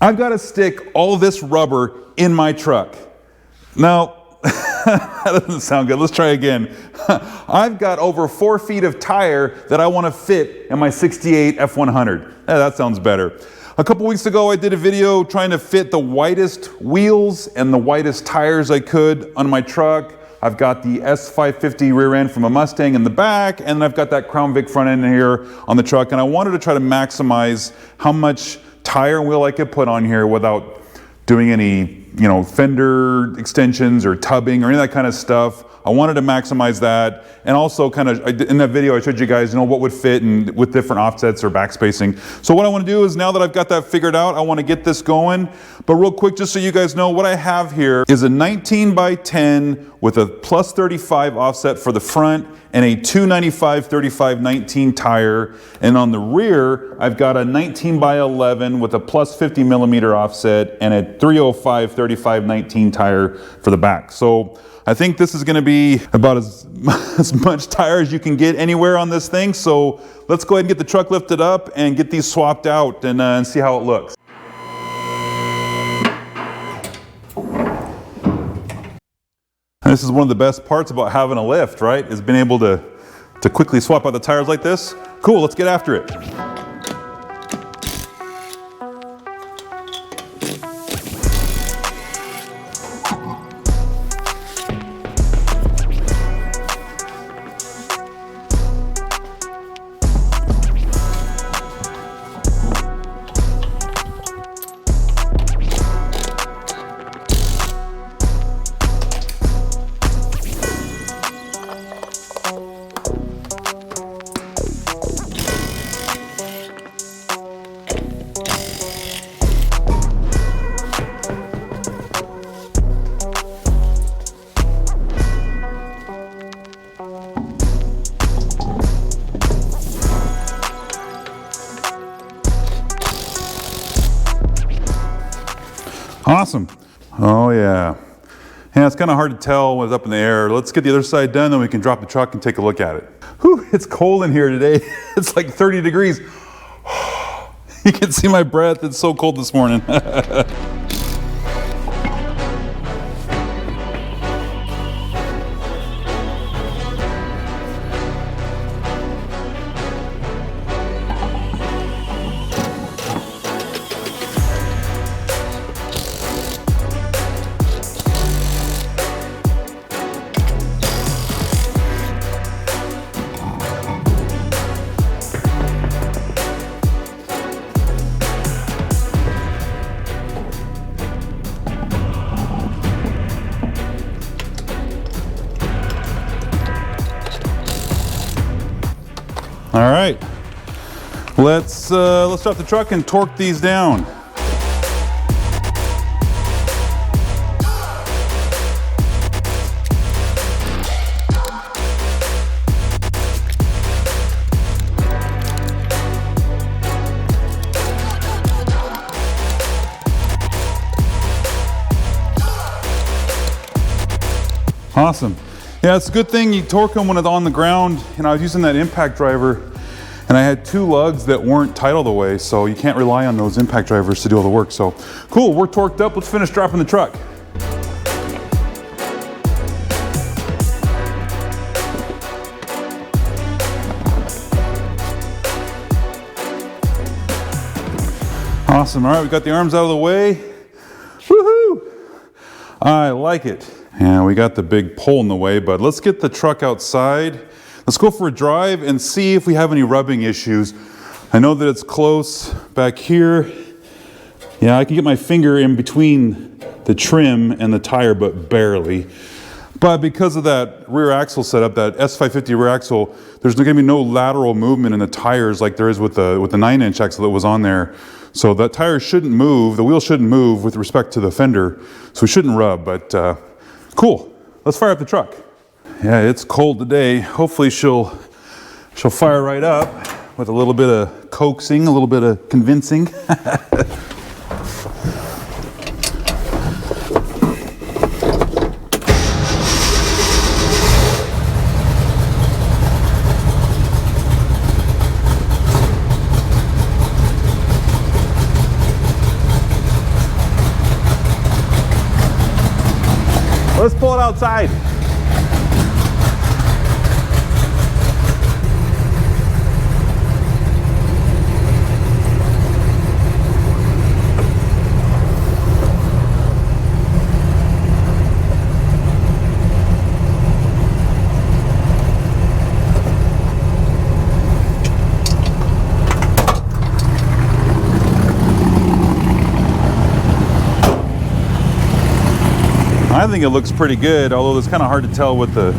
I've got to stick all this rubber in my truck. Now, that doesn't sound good. Let's try again. I've got over 4 feet of tire that I want to fit in my 68 F100. That sounds better. A couple weeks ago, I did a video trying to fit the widest wheels and the widest tires I could on my truck. I've got the S550 rear end from a Mustang in the back, and I've got that Crown Vic front end here on the truck. And I wanted to try to maximize how much tire and wheel I could put on here without doing any, fender extensions or tubbing or any of that kind of stuff. I wanted to maximize that, and also in that video I showed you guys, what would fit and with different offsets or backspacing. So what I want to do is, now that I've got that figured out, I want to get this going. But real quick, just so you guys know, what I have here is a 19 by 10 with a plus 35 offset for the front and a 295/35/19 tire. And on the rear, I've got a 19 by 11 with a plus 50 millimeter offset and a 305/35/19 tire for the back. So I think this is going to be about as much tire as you can get anywhere on this thing. So let's go ahead and get the truck lifted up and get these swapped out and see how it looks. And this is one of the best parts about having a lift, right? Is being able to quickly swap out the tires like this. Cool, let's get after it. Awesome. Oh yeah. Yeah, it's kind of hard to tell when it's up in the air. Let's get the other side done, then we can drop the truck and take a look at it. Whew, it's cold in here today. It's like 30 degrees. You can see my breath. It's so cold this morning. All right, let's start the truck and torque these down. Awesome. Yeah, it's a good thing you torque them when it's on the ground. I was using that impact driver and I had 2 lugs that weren't tight all the way, so you can't rely on those impact drivers to do all the work. So cool, we're torqued up. Let's finish dropping the truck. Awesome. All right, we got the arms out of the way. Woohoo! I like it. And we got the big pole in the way, but let's get the truck outside. Let's go for a drive and see if we have any rubbing issues. I know that it's close back here. Yeah, I can get my finger in between the trim and the tire, but barely. But because of that rear axle setup, that S550 rear axle, there's going to be no lateral movement in the tires like there is with the 9-inch axle that was on there. So that tire shouldn't move, the wheel shouldn't move with respect to the fender, so we shouldn't rub, but cool. Let's fire up the truck. Yeah, it's cold today. Hopefully she'll fire right up with a little bit of coaxing, a little bit of convincing. Let's pull it outside. I think it looks pretty good, although it's kind of hard to tell with the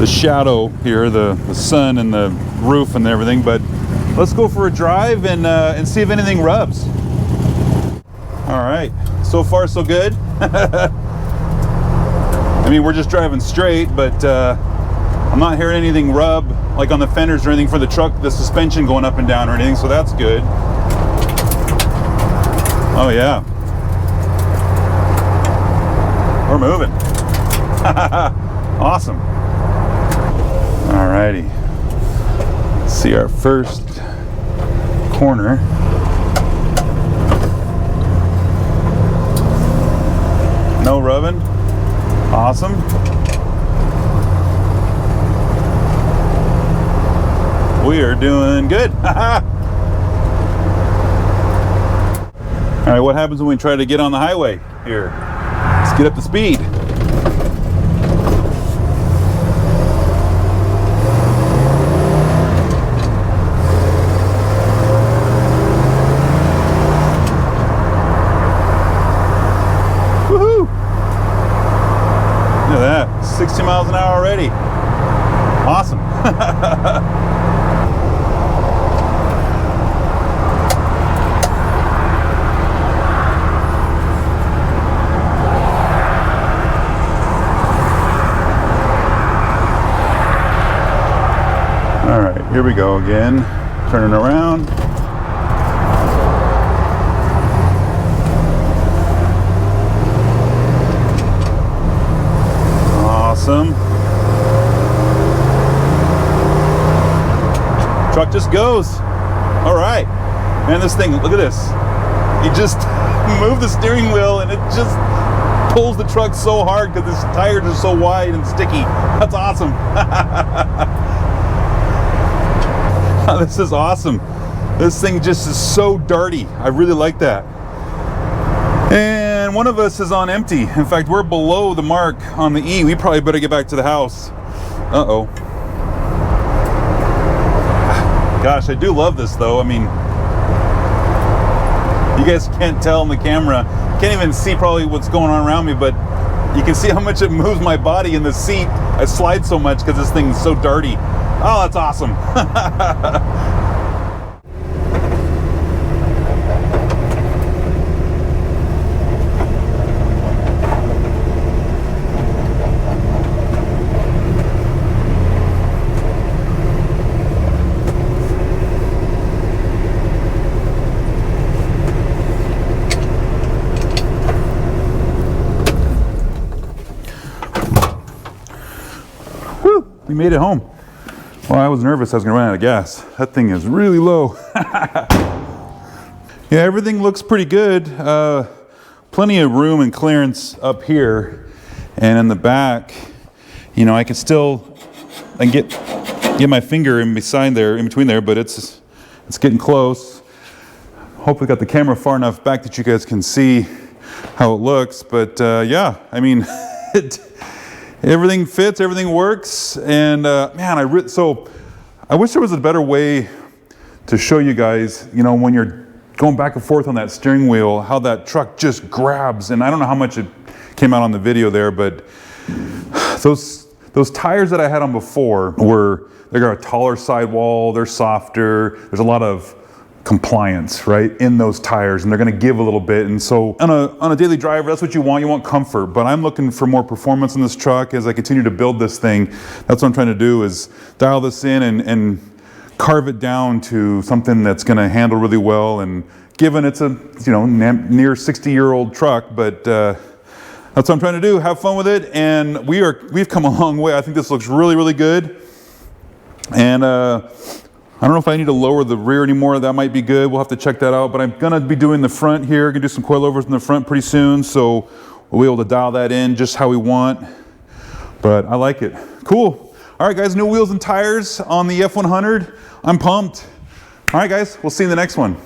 shadow here, the sun and the roof and everything. But let's go for a drive and see if anything rubs. All right, so far so good. I mean, we're just driving straight, but I'm not hearing anything rub like on the fenders or anything for the truck, the suspension going up and down or anything, so that's good. Oh yeah. We're moving. Awesome. Alrighty. See our first corner. No rubbing. Awesome. We are doing good. Alright, what happens when we try to get on the highway here? Let's get up to speed. Woohoo! Look at that, 60 miles an hour already. Awesome. All right, here we go again. Turning around. Awesome. Truck just goes. All right. Man, this thing, look at this. You just move the steering wheel and it just pulls the truck so hard because this tires are so wide and sticky. That's awesome. This is awesome. This thing just is so darty. I really like that. And one of us is on empty. In fact, we're below the mark on the E. We probably better get back to the house. Uh-oh. Gosh, I do love this though. I mean, you guys can't tell in the camera. Can't even see probably what's going on around me, but you can see how much it moves my body in the seat. I slide so much because this thing is so darty. Oh, that's awesome. Whew, we made it home. Well, I was nervous I was gonna run out of gas. That thing is really low. Yeah, everything looks pretty good. Plenty of room and clearance up here. And in the back, you know, I can still get my finger in beside there, in between there, but it's getting close. Hopefully got the camera far enough back that you guys can see how it looks. But yeah, I mean, everything fits, everything works, and man, so I wish there was a better way to show you guys, you know, when you're going back and forth on that steering wheel, how that truck just grabs. And I don't know how much it came out on the video there, but those tires that I had on before they got a taller sidewall, they're softer, there's a lot of compliance, right, in those tires, and they're going to give a little bit. And so on a daily driver, that's what you want comfort. But I'm looking for more performance in this truck as I continue to build this thing. That's what I'm trying to do, is dial this in and carve it down to something that's going to handle really well. And given it's a, you know, near 60-year-old truck, but that's what I'm trying to do, have fun with it. And we've come a long way. I think this looks really, really good. And I don't know if I need to lower the rear anymore. That might be good. We'll have to check that out. But I'm going to be doing the front here. Going to do some coilovers in the front pretty soon. So we'll be able to dial that in just how we want. But I like it. Cool. All right, guys, new wheels and tires on the F100. I'm pumped. All right, guys, we'll see you in the next one.